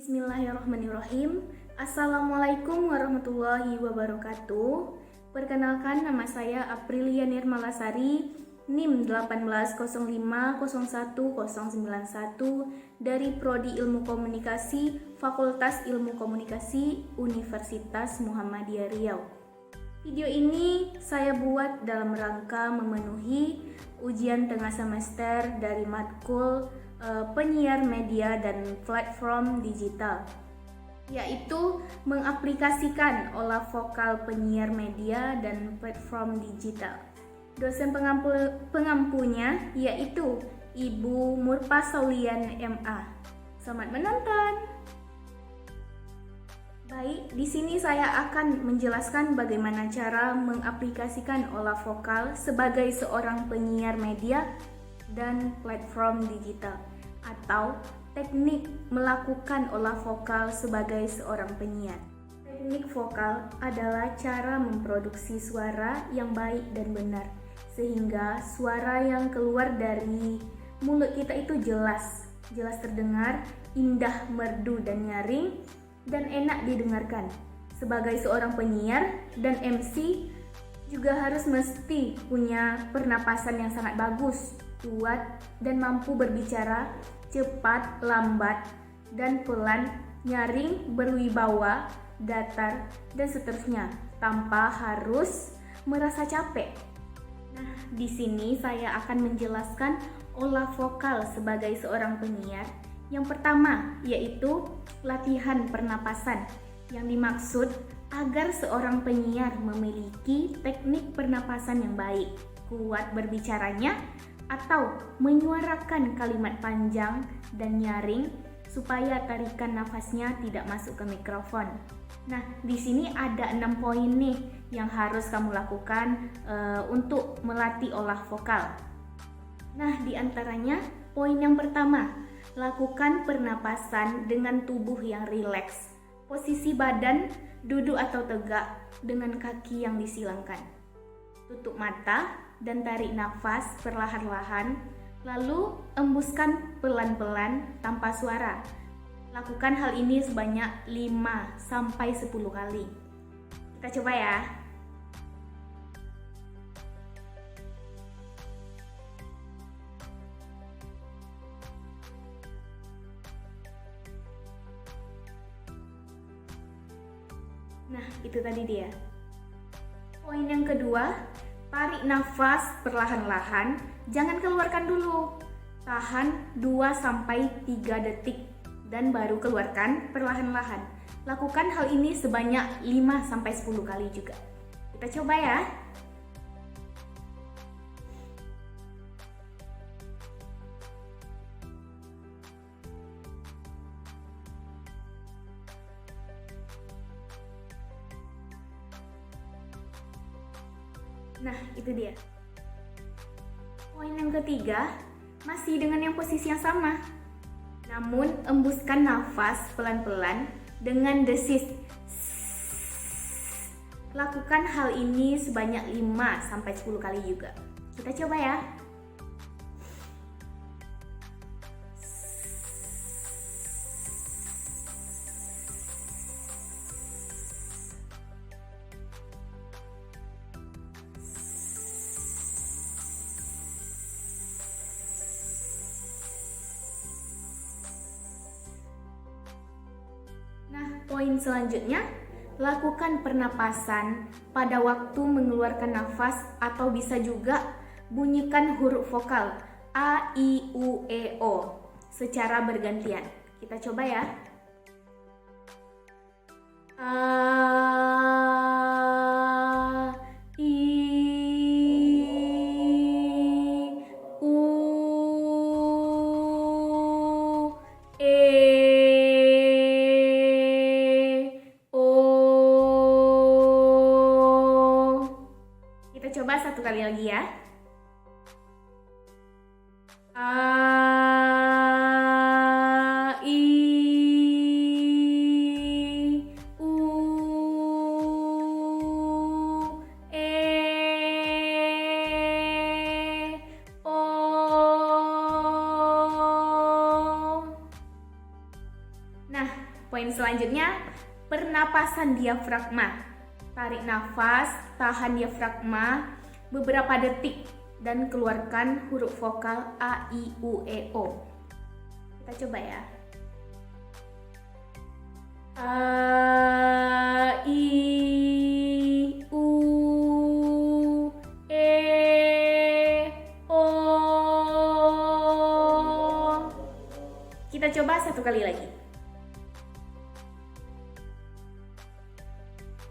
Bismillahirrahmanirrahim. Assalamualaikum warahmatullahi wabarakatuh. Perkenalkan, nama saya Aprilia Nirmalasari, NIM 180501091 dari Prodi Ilmu Komunikasi, Fakultas Ilmu Komunikasi, Universitas Muhammadiyah Riau. Video ini saya buat dalam rangka memenuhi ujian tengah semester dari matkul penyiar media dan platform digital, yaitu mengaplikasikan olah vokal penyiar media dan platform digital. Dosen pengampunya yaitu Ibu Murpa Saulian MA. Selamat menonton. Baik, di sini saya akan menjelaskan bagaimana cara mengaplikasikan olah vokal sebagai seorang penyiar media dan platform digital, atau teknik melakukan olah vokal sebagai seorang penyiar. Teknik vokal adalah cara memproduksi suara yang baik dan benar, sehingga suara yang keluar dari mulut kita itu jelas terdengar, indah, merdu dan nyaring, dan enak didengarkan. Sebagai seorang penyiar dan MC juga harus mesti punya pernapasan yang sangat bagus, kuat, dan mampu berbicara cepat, lambat, dan pelan, nyaring, berwibawa, datar, dan seterusnya, tanpa harus merasa capek. Nah, di sini saya akan menjelaskan olah vokal sebagai seorang penyiar. Yang pertama yaitu latihan pernapasan, yang dimaksud agar seorang penyiar memiliki teknik pernapasan yang baik, kuat berbicaranya, atau menyuarakan kalimat panjang dan nyaring supaya tarikan nafasnya tidak masuk ke mikrofon. Nah, di sini ada 6 poin nih yang harus kamu lakukan untuk melatih olah vokal. Nah, di antaranya poin yang pertama, lakukan pernapasan dengan tubuh yang rileks. Posisi badan duduk atau tegak dengan kaki yang disilangkan. Tutup mata dan tarik nafas perlahan-lahan, lalu embuskan pelan-pelan tanpa suara. Lakukan hal ini sebanyak 5-10 kali. Kita coba ya. Nah, itu tadi dia. Poin yang kedua, tarik nafas perlahan-lahan, jangan keluarkan dulu. Tahan 2-3 detik dan baru keluarkan perlahan-lahan. Lakukan hal ini sebanyak 5-10 kali juga. Kita coba ya. Nah, itu dia. Poin yang ketiga, masih dengan yang posisi yang sama. Namun, embuskan nafas pelan-pelan dengan desis. Lakukan hal ini sebanyak 5-10 kali juga. Kita coba ya. Nah, poin selanjutnya, lakukan pernapasan pada waktu mengeluarkan nafas, atau bisa juga bunyikan huruf vokal A, I, U, E, O secara bergantian. Kita coba ya. A, I, U, E, coba satu kali lagi ya. A, I, U, E, O. Nah, Poin selanjutnya, pernapasan diafragma. Tarik nafas, tahan diafragma beberapa detik dan keluarkan huruf vokal A, I, U, E, O. Kita coba ya. A, I, U, E, O. Kita coba satu kali lagi.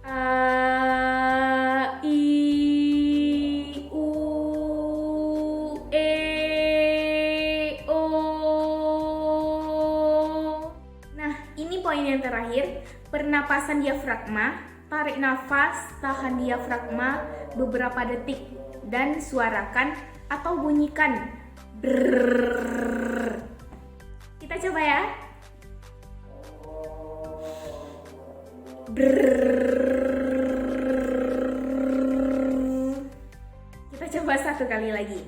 A, I, U, E, O. Nah, ini poin yang terakhir, pernapasan diafragma. Tarik nafas, tahan diafragma beberapa detik dan suarakan atau bunyikan brrrr. Kita coba ya. Brrrr. Kita coba satu kali lagi.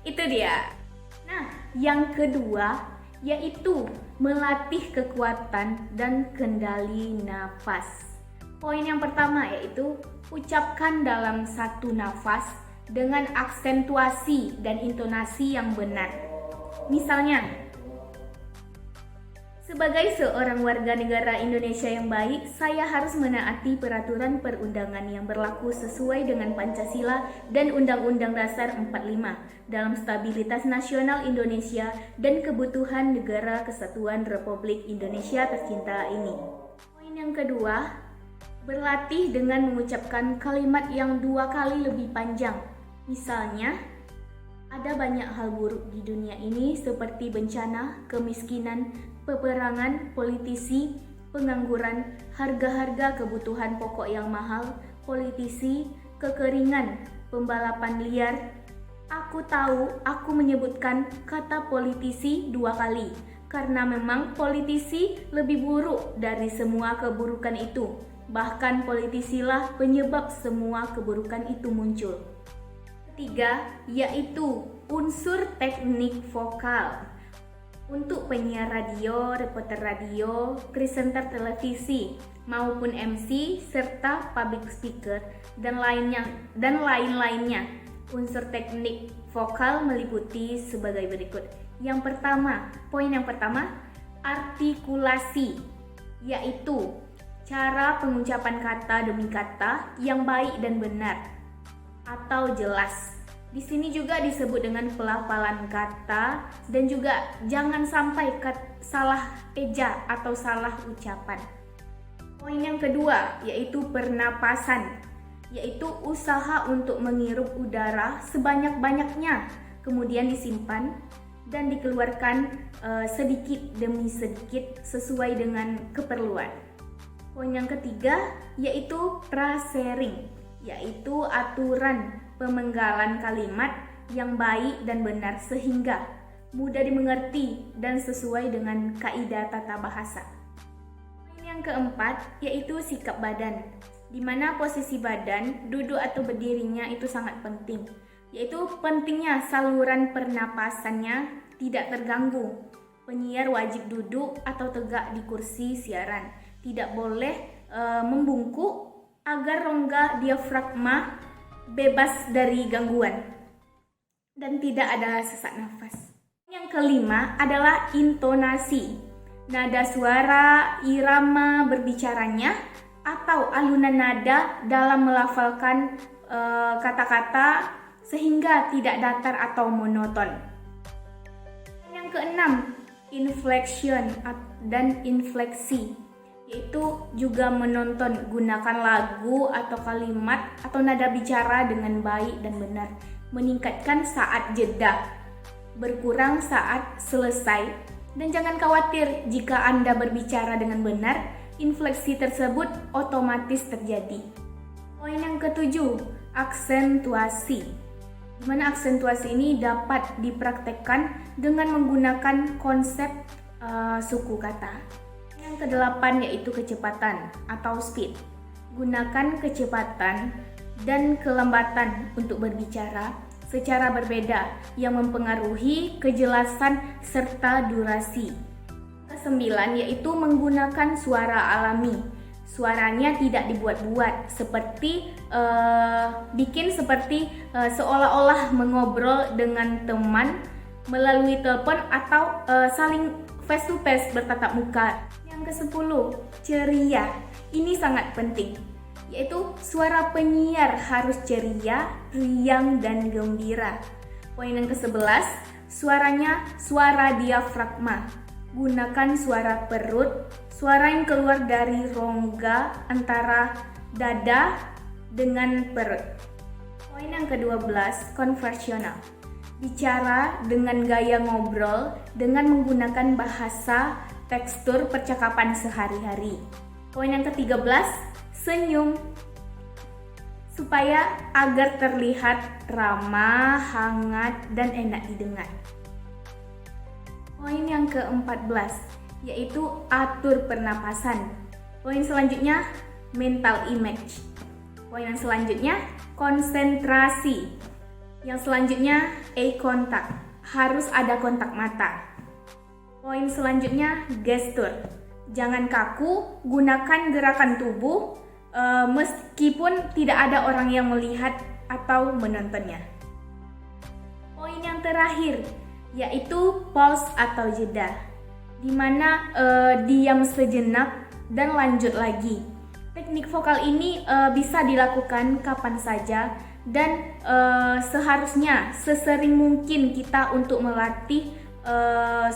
Itu dia. Nah, yang kedua yaitu melatih kekuatan dan kendali nafas. Poin yang pertama yaitu ucapkan dalam satu nafas dengan aksentuasi dan intonasi yang benar. Misalnya, sebagai seorang warga negara Indonesia yang baik, saya harus menaati peraturan perundangan yang berlaku sesuai dengan Pancasila dan Undang-Undang Dasar 45 dalam stabilitas nasional Indonesia dan kebutuhan Negara Kesatuan Republik Indonesia tercinta ini. Poin yang kedua, berlatih dengan mengucapkan kalimat yang 2 kali lebih panjang. Misalnya, ada banyak hal buruk di dunia ini seperti bencana, kemiskinan, peperangan, politisi, pengangguran, harga-harga kebutuhan pokok yang mahal, politisi, kekeringan, pembalapan liar. Aku tahu aku menyebutkan kata politisi 2 kali karena memang politisi lebih buruk dari semua keburukan itu. Bahkan politisilah penyebab semua keburukan itu muncul. Ketiga, yaitu unsur teknik vokal. Untuk penyiar radio, reporter radio, presenter televisi, maupun MC, serta public speaker, dan lain-lainnya. Unsur teknik vokal meliputi sebagai berikut. Poin yang pertama, artikulasi, yaitu cara pengucapan kata demi kata yang baik dan benar atau jelas. Di sini juga disebut dengan pelafalan kata dan juga jangan sampai salah eja atau salah ucapan. Poin yang kedua yaitu pernapasan, yaitu usaha untuk menghirup udara sebanyak-banyaknya, kemudian disimpan dan dikeluarkan sedikit demi sedikit sesuai dengan keperluan. Poin yang ketiga yaitu frasering, yaitu aturan pemenggalan kalimat yang baik dan benar sehingga mudah dimengerti dan sesuai dengan kaidah tata bahasa. Poin yang keempat yaitu sikap badan, di mana posisi badan, duduk atau berdirinya itu sangat penting, yaitu pentingnya saluran pernapasannya tidak terganggu. Penyiar wajib duduk atau tegak di kursi siaran, tidak boleh membungkuk agar rongga diafragma bebas dari gangguan dan tidak ada sesak nafas. Yang kelima adalah intonasi, nada suara, irama berbicaranya atau alunan nada dalam melafalkan kata-kata sehingga tidak datar atau monoton. Yang keenam, inflection dan infleksi, yaitu juga menonton, gunakan lagu atau kalimat atau nada bicara dengan baik dan benar, meningkatkan saat jeda, berkurang saat selesai, dan jangan khawatir jika Anda berbicara dengan benar, infleksi tersebut otomatis terjadi. Poin yang ketujuh, aksentuasi, di mana aksentuasi ini dapat dipraktekkan dengan menggunakan konsep suku kata. Yang kedelapan yaitu kecepatan atau speed. Gunakan kecepatan dan kelembatan untuk berbicara secara berbeda yang mempengaruhi kejelasan serta durasi. Kesembilan yaitu menggunakan suara alami. Suaranya tidak dibuat-buat seperti bikin seperti seolah-olah mengobrol dengan teman melalui telepon atau saling face to face bertatap muka. Yang ke-10, ceria. Ini sangat penting, yaitu suara penyiar harus ceria, riang, dan gembira. Poin yang ke-11, suaranya suara diafragma. Gunakan suara perut, suara yang keluar dari rongga antara dada dengan perut. Poin yang ke-12, konversional. Bicara dengan gaya ngobrol dengan menggunakan bahasa tekstur percakapan sehari-hari. Poin yang ke-13, senyum. Supaya agar terlihat ramah, hangat, dan enak didengar. Poin yang ke-14, yaitu atur pernapasan. Poin selanjutnya, mental image. Poin yang selanjutnya, konsentrasi. Yang selanjutnya, eye contact. Harus ada kontak mata. Poin selanjutnya, gestur. Jangan kaku, gunakan gerakan tubuh meskipun tidak ada orang yang melihat atau menontonnya. Poin yang terakhir, yaitu pause atau jeda, di mana diam sejenak dan lanjut lagi. Teknik vokal ini bisa dilakukan kapan saja dan seharusnya sesering mungkin kita untuk melatih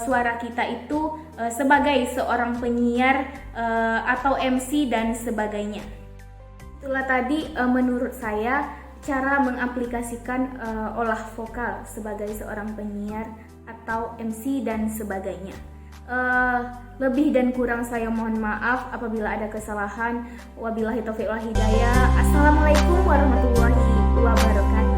suara kita itu sebagai seorang penyiar atau MC dan sebagainya. Itulah tadi menurut saya cara mengaplikasikan olah vokal sebagai seorang penyiar atau MC dan sebagainya. Lebih dan kurang saya mohon maaf apabila ada kesalahan. Wabillahi taufiq wal hidayah. Assalamualaikum warahmatullahi wabarakatuh.